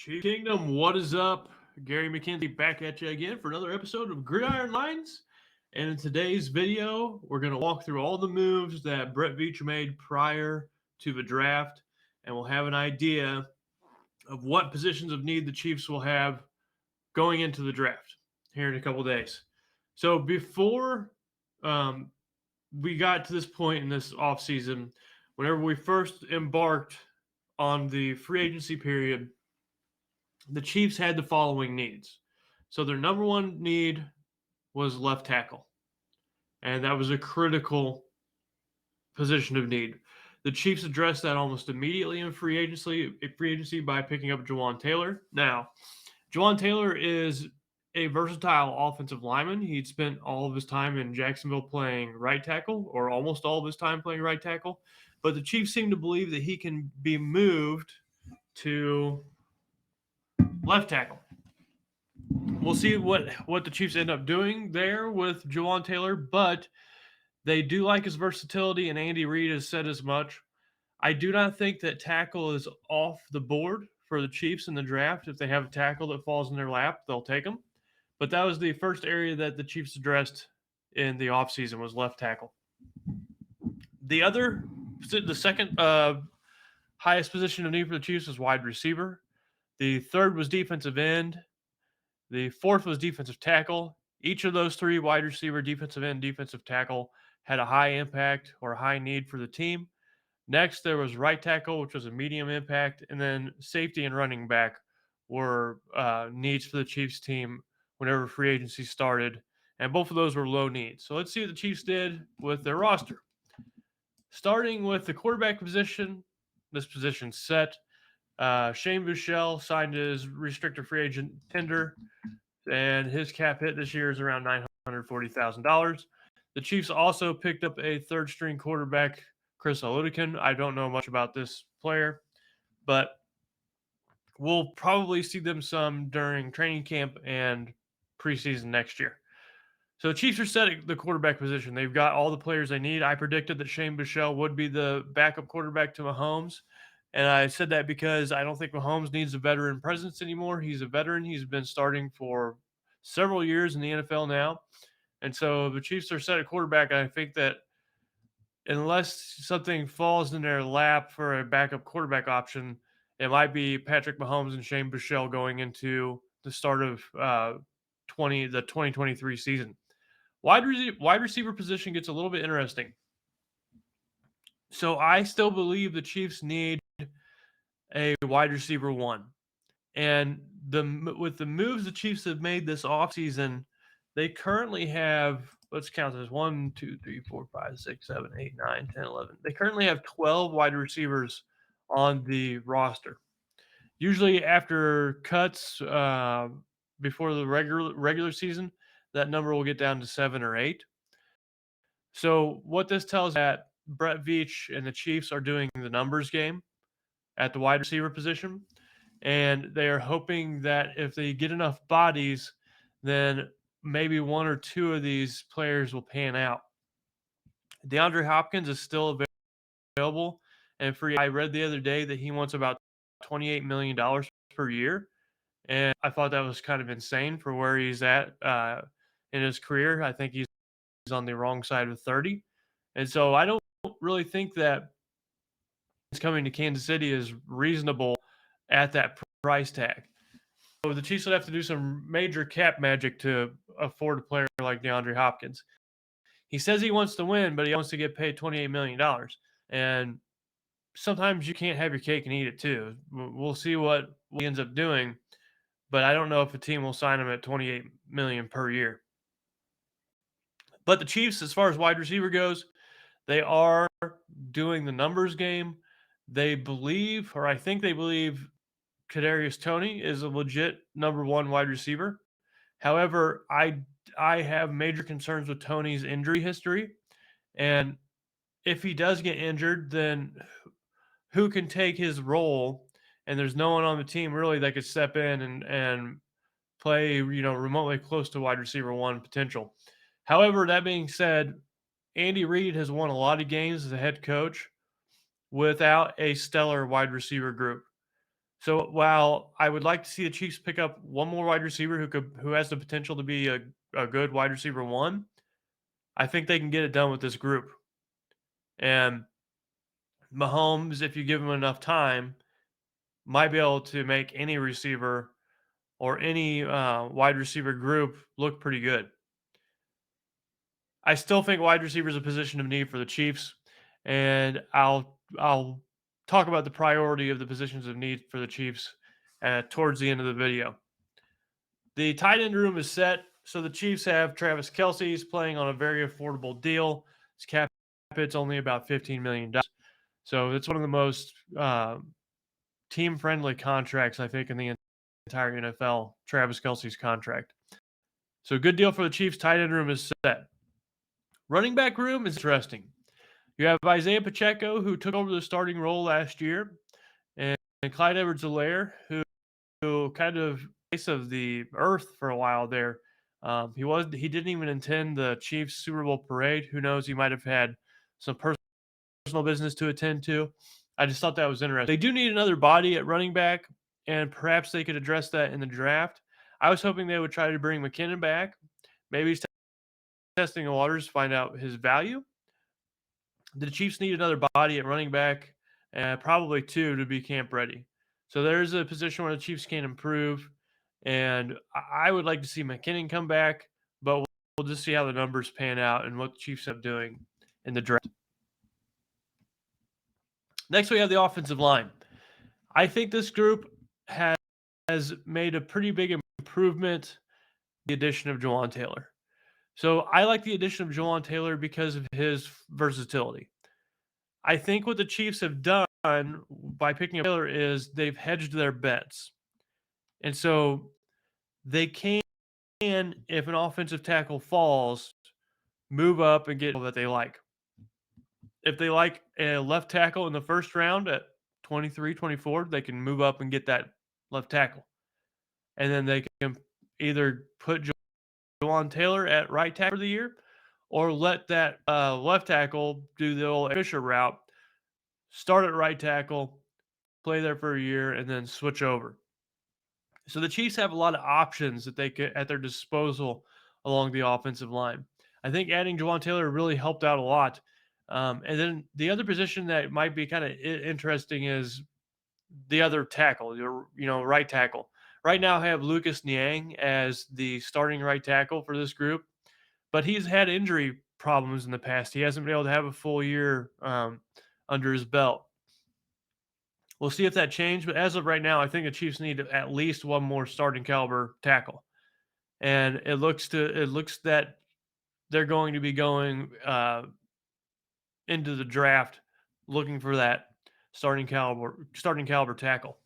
Chief Kingdom, what is up? Gary McKenzie back at you again for another episode of Gridiron Lines. And in today's video, we're going to walk through all the moves that Brett Veach made prior to the draft, and we'll have an idea of what positions of need the Chiefs will have going into the draft here in a couple days. So before we got to this point in this offseason, whenever we first embarked on the free agency period, the Chiefs had the following needs. So their number one need was left tackle, and that was a critical position of need. The Chiefs addressed that almost immediately in free agency by picking up Jawan Taylor. Now, Jawan Taylor is a versatile offensive lineman. He'd spent all of his time in Jacksonville playing right tackle, or almost all of his time playing right tackle. But the Chiefs seem to believe that he can be moved to left tackle. We'll see what the Chiefs end up doing there with Jawan Taylor, but they do like his versatility, and Andy Reid has said as much. I do not think that tackle is off the board for the Chiefs in the draft. If they have a tackle that falls in their lap, they'll take him. But that was the first area that the Chiefs addressed in the offseason was left tackle. The second highest position of need for the Chiefs was wide receiver. The third was defensive end. The fourth was defensive tackle. Each of those three, wide receiver, defensive end, defensive tackle, had a high impact or a high need for the team. Next, there was right tackle, which was a medium impact, and then safety and running back were needs for the Chiefs team whenever free agency started, and both of those were low needs. So let's see what the Chiefs did with their roster. Starting with the quarterback position, this position set. Shane Buechele signed his restricted free agent tender, and his cap hit this year is around $940,000. The Chiefs also picked up a third-string quarterback, Chris Oladokun. I don't know much about this player, but we'll probably see them some during training camp and preseason next year. So the Chiefs are set at the quarterback position. They've got all the players they need. I predicted that Shane Buechele would be the backup quarterback to Mahomes. And I said that because I don't think Mahomes needs a veteran presence anymore. He's a veteran. He's been starting for several years in the NFL now. And so the Chiefs are set at quarterback. I think that unless something falls in their lap for a backup quarterback option, it might be Patrick Mahomes and Shane Buechele going into the start of the 2023 season. Wide receiver position gets a little bit interesting. So I still believe the Chiefs need a wide receiver one. And with the moves the Chiefs have made this offseason, they currently have, let's count this, 1, 2, 3, 4, 5, 6, 7, 8, 9, 10, 11. They currently have 12 wide receivers on the roster. Usually after cuts before the regular season, that number will get down to 7 or 8. So what this tells me that Brett Veach and the Chiefs are doing the numbers game at the wide receiver position, and they are hoping that if they get enough bodies, then maybe one or two of these players will pan out. DeAndre Hopkins is still available and free. I read the other day that he wants about $28 million per year, and I thought that was kind of insane for where he's at in his career. I think he's on the wrong side of 30. And so I don't really think that coming to Kansas City is reasonable at that price tag. So the Chiefs would have to do some major cap magic to afford a player like DeAndre Hopkins. He says he wants to win, but he wants to get paid $28 million. And sometimes you can't have your cake and eat it too. We'll see what he ends up doing, but I don't know if a team will sign him at $28 million per year. But the Chiefs, as far as wide receiver goes, they are doing the numbers game. They believe, or I think they believe, Kadarius Toney is a legit number one wide receiver. However, I have major concerns with Toney's injury history. And if he does get injured, then who can take his role? And there's no one on the team really that could step in and play, remotely close to wide receiver one potential. However, that being said, Andy Reid has won a lot of games as a head coach without a stellar wide receiver group. So while I would like to see the Chiefs pick up one more wide receiver who has the potential to be a good wide receiver one, I think they can get it done with this group. And Mahomes, if you give him enough time, might be able to make any receiver or any wide receiver group look pretty good. I still think wide receiver is a position of need for the Chiefs, and I'll talk about the priority of the positions of need for the Chiefs towards the end of the video. The tight end room is set, so the Chiefs have Travis Kelce's playing on a very affordable deal. His cap hit's only about $15 million, so it's one of the most team-friendly contracts I think in the entire NFL. Travis Kelce's contract, so good deal for the Chiefs. Tight end room is set. Running back room is interesting. You have Isaiah Pacheco, who took over the starting role last year, and Clyde Edwards-Helaire, who kind of face of the earth for a while there. He didn't even attend the Chiefs Super Bowl parade. Who knows? He might have had some personal business to attend to. I just thought that was interesting. They do need another body at running back, and perhaps they could address that in the draft. I was hoping they would try to bring McKinnon back. Maybe he's testing the waters to find out his value. The Chiefs need another body at running back, and probably two to be camp ready. So there's a position where the Chiefs can improve, and I would like to see McKinnon come back, but we'll just see how the numbers pan out and what the Chiefs end up doing in the draft. Next, we have the offensive line. I think this group has made a pretty big improvement with the addition of Jawan Taylor. So I like the addition of Jawan Taylor because of his versatility. I think what the Chiefs have done by picking up Taylor is they've hedged their bets. And so they can, if an offensive tackle falls, move up and get that they like. If they like a left tackle in the first round at 23, 24, they can move up and get that left tackle. And then they can either put Jawan Taylor at right tackle for the year or let that left tackle do the old Fisher route, start at right tackle, play there for a year, and then switch over. So the Chiefs have a lot of options that they get at their disposal along the offensive line. I think adding Jawan Taylor really helped out a lot. And then the other position that might be kind of interesting is the other tackle, right tackle. Right now, I have Lucas Niang as the starting right tackle for this group, but he's had injury problems in the past. He hasn't been able to have a full year under his belt. We'll see if that changed, but as of right now, I think the Chiefs need at least one more starting caliber tackle, and it looks that they're going to be going into the draft looking for that starting caliber tackle.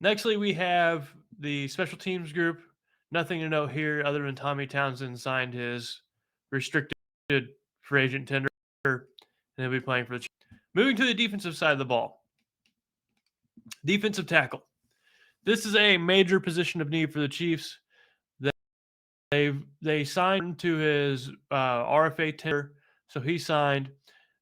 Nextly, we have the special teams group. Nothing to note here other than Tommy Townsend signed his restricted free agent tender, and he'll be playing for the Chiefs. Moving to the defensive side of the ball. Defensive tackle. This is a major position of need for the Chiefs. They signed to his RFA tender, so he signed.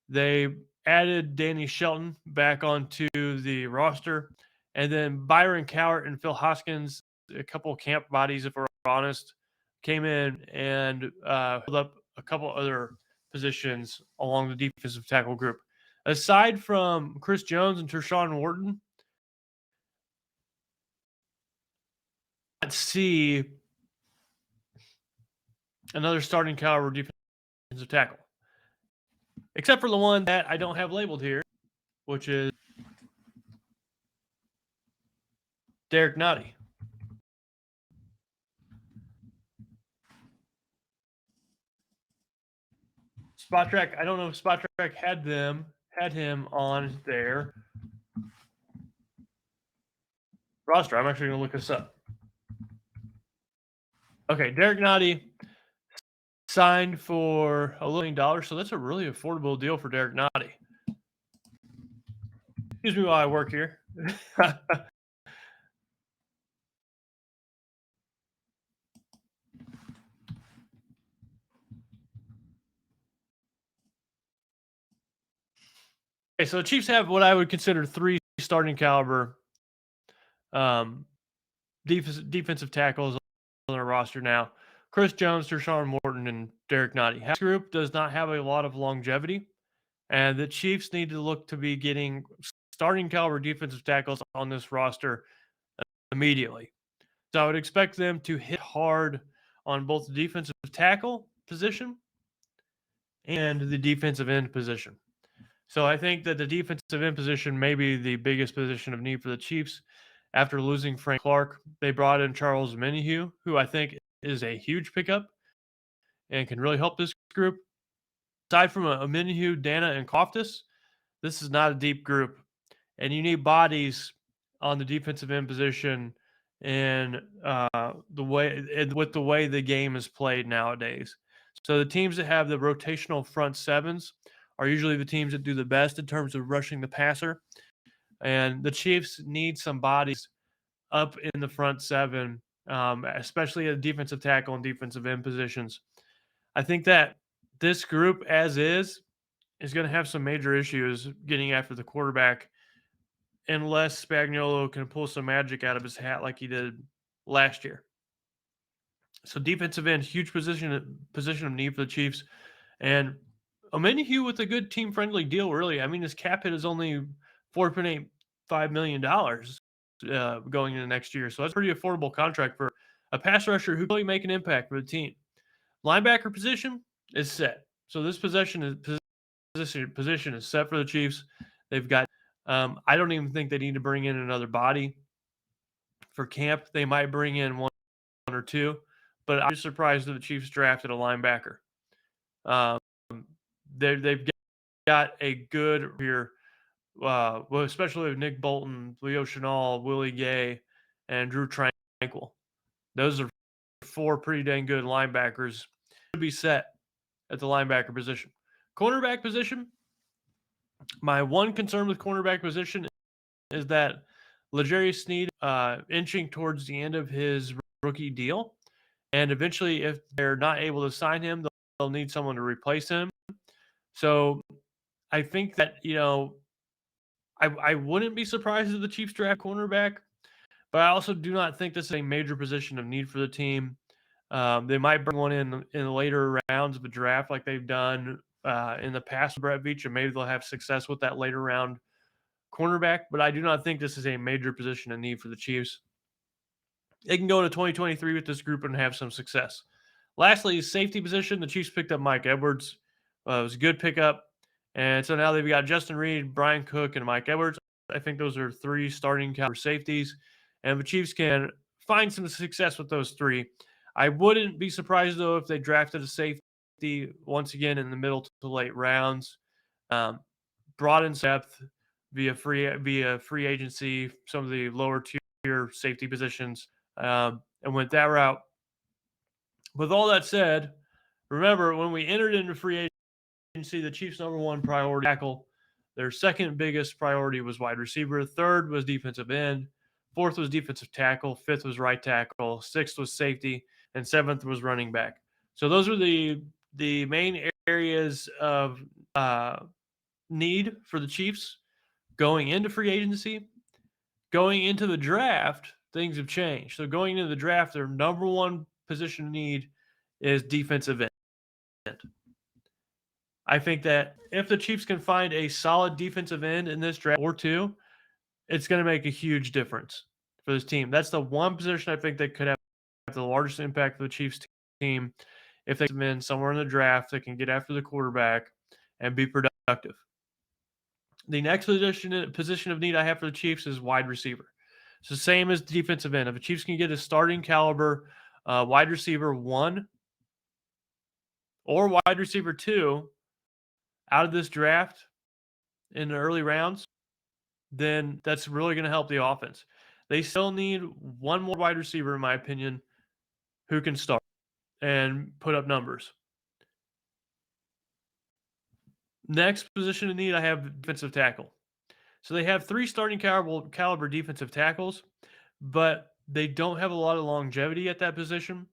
They added Danny Shelton back onto the roster, and then Byron Cowart and Phil Hoskins, a couple of camp bodies, if we're honest, came in and filled up a couple other positions along the defensive tackle group. Aside from Chris Jones and Tershawn Wharton, let's see another starting caliber defensive tackle, except for the one that I don't have labeled here, which is Derek Nottie. Spot Track, I don't know if Spot Track had him on their roster. I'm actually going to look this up. Okay, Derek Nottie signed for $1 million, so that's a really affordable deal for Derek Nottie. Excuse me while I work here. Okay, so the Chiefs have what I would consider three starting caliber defensive tackles on their roster now. Chris Jones, Tershawn Morton, and Derek Nottie. This group does not have a lot of longevity, and the Chiefs need to look to be getting starting caliber defensive tackles on this roster immediately. So I would expect them to hit hard on both the defensive tackle position and the defensive end position. So I think that the defensive end position may be the biggest position of need for the Chiefs. After losing Frank Clark, they brought in Charles Omenihu, who I think is a huge pickup and can really help this group. Aside from Omenihu, Dana, and Koftis, this is not a deep group, and you need bodies on the defensive end position and with the way the game is played nowadays. So the teams that have the rotational front sevens are usually the teams that do the best in terms of rushing the passer. And the Chiefs need some bodies up in the front seven, especially at defensive tackle and defensive end positions. I think that this group, as is going to have some major issues getting after the quarterback unless Spagnuolo can pull some magic out of his hat like he did last year. So defensive end, huge position of need for the Chiefs. And Omenihu with a good team friendly deal, really. I mean, his cap hit is only $4.85 million going into next year. So that's a pretty affordable contract for a pass rusher who can really make an impact for the team. Linebacker position is set. So this position is set for the Chiefs. They've got I don't even think they need to bring in another body for camp. They might bring in one or two, but I'm surprised that the Chiefs drafted a linebacker. Um, they've got a good here, well, especially with Nick Bolton, Leo Chenal, Willie Gay, and Drew Tranquil. Those are four pretty dang good linebackers to be set at the linebacker position. Cornerback position, my one concern with cornerback position is that L'Jarius Sneed inching towards the end of his rookie deal. And eventually, if they're not able to sign him, they'll need someone to replace him. So I think that, I wouldn't be surprised if the Chiefs draft cornerback, but I also do not think this is a major position of need for the team. They might bring one in the later rounds of the draft like they've done in the past with Brett Veach, and maybe they'll have success with that later round cornerback, but I do not think this is a major position of need for the Chiefs. They can go into 2023 with this group and have some success. Lastly, safety position. The Chiefs picked up Mike Edwards. It was a good pickup. And so now they've got Justin Reed, Brian Cook, and Mike Edwards. I think those are three starting caliber safeties. And the Chiefs can find some success with those three. I wouldn't be surprised, though, if they drafted a safety once again in the middle to late rounds. Brought in depth via free agency, some of the lower tier safety positions, and went that route. With all that said, remember when we entered into free agency, the Chiefs' number one priority tackle. Their second biggest priority was wide receiver. Third was defensive end. Fourth was defensive tackle. Fifth was right tackle. Sixth was safety, and seventh was running back. So those were the main areas of need for the Chiefs going into free agency. Going into the draft, things have changed. So going into the draft, their number one position need is defensive end. I think that if the Chiefs can find a solid defensive end in this draft or two, it's going to make a huge difference for this team. That's the one position I think that could have the largest impact for the Chiefs team if they come in somewhere in the draft that can get after the quarterback and be productive. The next position of need I have for the Chiefs is wide receiver. So same as defensive end. If the Chiefs can get a starting caliber wide receiver 1 or wide receiver 2 out of this draft in the early rounds, then that's really going to help the offense. They still need one more wide receiver, in my opinion, who can start and put up numbers. Next position of need, I have defensive tackle. So they have 3 starting caliber defensive tackles, but they don't have a lot of longevity at that position.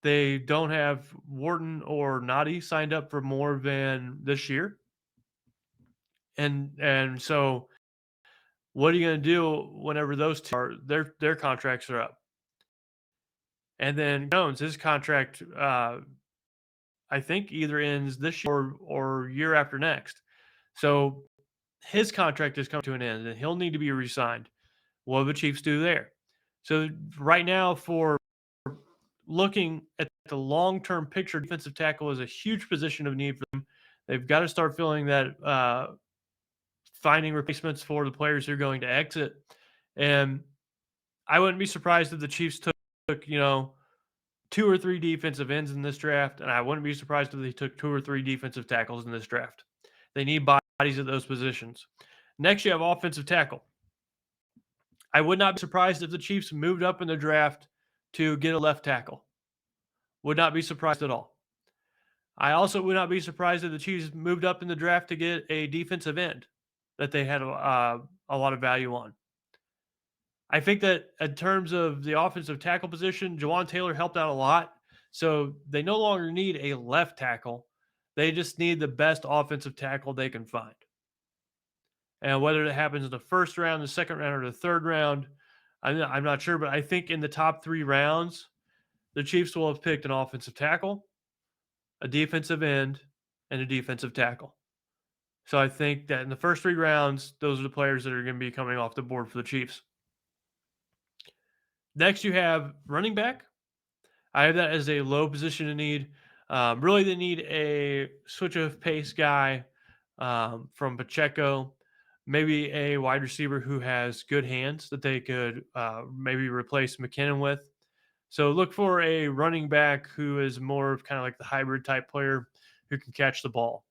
They don't have Wharton or Nottie signed up for more than this year. And so What are you going to do whenever those two are their contracts are up? And then Jones, his contract, I think either ends this year or year after next. So his contract is coming to an end, and he'll need to be re-signed. What do the Chiefs do there? So right now, for looking at the long-term picture, defensive tackle is a huge position of need for them. They've got to start filling that, finding replacements for the players who are going to exit. And I wouldn't be surprised if the Chiefs took 2 or 3 defensive ends in this draft, and I wouldn't be surprised if they took 2 or 3 defensive tackles in this draft. They need bodies at those positions. Next, you have offensive tackle. I would not be surprised if the Chiefs moved up in the draft to get a left tackle. Would not be surprised at all. I also would not be surprised if the Chiefs moved up in the draft to get a defensive end that they had a lot of value on. I think that in terms of the offensive tackle position, Jawan Taylor helped out a lot. So they no longer need a left tackle. They just need the best offensive tackle they can find. And whether it happens in the first round, the second round, or the third round, I'm not sure. But I think in the top 3 rounds, the Chiefs will have picked an offensive tackle, a defensive end, and a defensive tackle. So I think that in the first 3 rounds, those are the players that are going to be coming off the board for the Chiefs. Next, you have running back. I have that as a low position to need. Really, they need a switch of pace guy from Pacheco, maybe a wide receiver who has good hands that they could maybe replace McKinnon with. So look for a running back who is more of kind of like the hybrid type player who can catch the ball.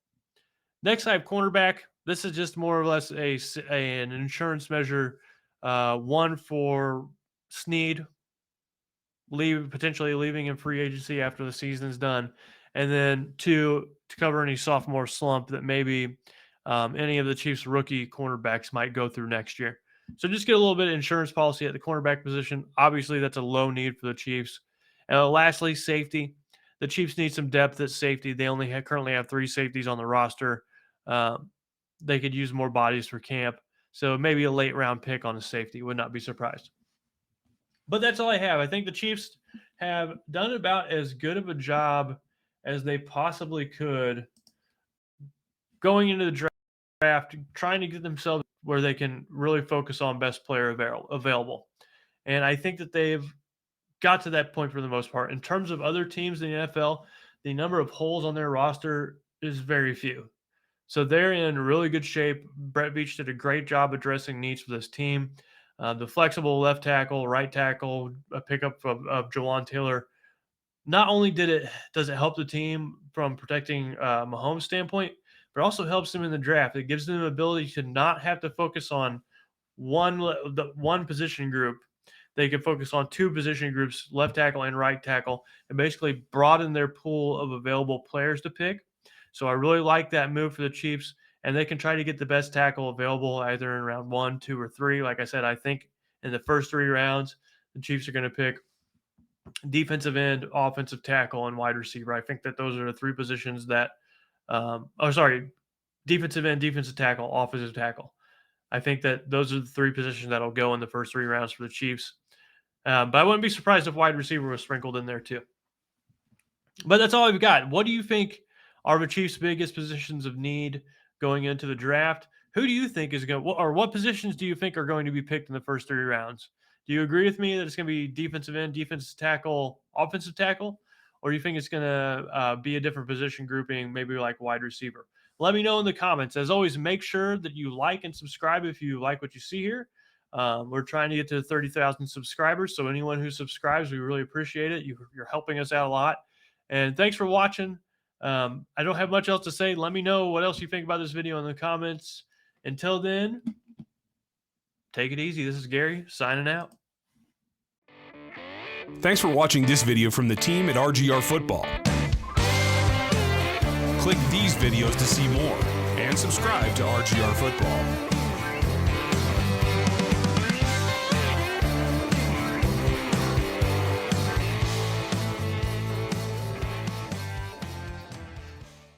Next, I have cornerback. This is just more or less an insurance measure. One for Snead, potentially leaving in free agency after the season is done, and then 2 to cover any sophomore slump that maybe any of the Chiefs' rookie cornerbacks might go through next year. So just get a little bit of insurance policy at the cornerback position. Obviously, that's a low need for the Chiefs. And lastly, safety. The Chiefs need some depth at safety. They only currently have 3 safeties on the roster. They could use more bodies for camp. So maybe a late round pick on a safety. Would not be surprised. But that's all I have. I think the Chiefs have done about as good of a job as they possibly could going into the draft, trying to get themselves where they can really focus on best player available. And I think that they've got to that point for the most part. In terms of other teams in the NFL, the number of holes on their roster is very few. So they're in really good shape. Brett Veach did a great job addressing needs for this team. The flexible left tackle, right tackle, a pickup of Jawan Taylor. Not only does it help the team from protecting Mahomes' standpoint, but also helps them in the draft. It gives them the ability to not have to focus on one position group. They can focus on 2 position groups, left tackle and right tackle, and basically broaden their pool of available players to pick. So I really like that move for the Chiefs, and they can try to get the best tackle available either in round 1, 2, or 3. Like I said, I think in the first 3 rounds, the Chiefs are going to pick defensive end, offensive tackle, and wide receiver. I think that those are the 3 positions that defensive end, defensive tackle, offensive tackle. I think that those are the 3 positions that'll go in the first 3 rounds for the Chiefs. But I wouldn't be surprised if wide receiver was sprinkled in there too. But that's all I've got. What do you think are the Chiefs' biggest positions of need going into the draft? Who do you think is going to, or what positions do you think are going to be picked in the first 3 rounds? Do you agree with me that it's going to be defensive end, defensive tackle, offensive tackle? Or do you think it's going to be a different position grouping, maybe like wide receiver? Let me know in the comments. As always, make sure that you like and subscribe if you like what you see here. We're trying to get to 30,000 subscribers. So anyone who subscribes, we really appreciate it. You're helping us out a lot. And thanks for watching. I don't have much else to say. Let me know what else you think about this video in the comments. Until then, take it easy. This is Gary signing out. Thanks for watching this video from the team at RGR Football. Click these videos to see more and subscribe to RGR Football.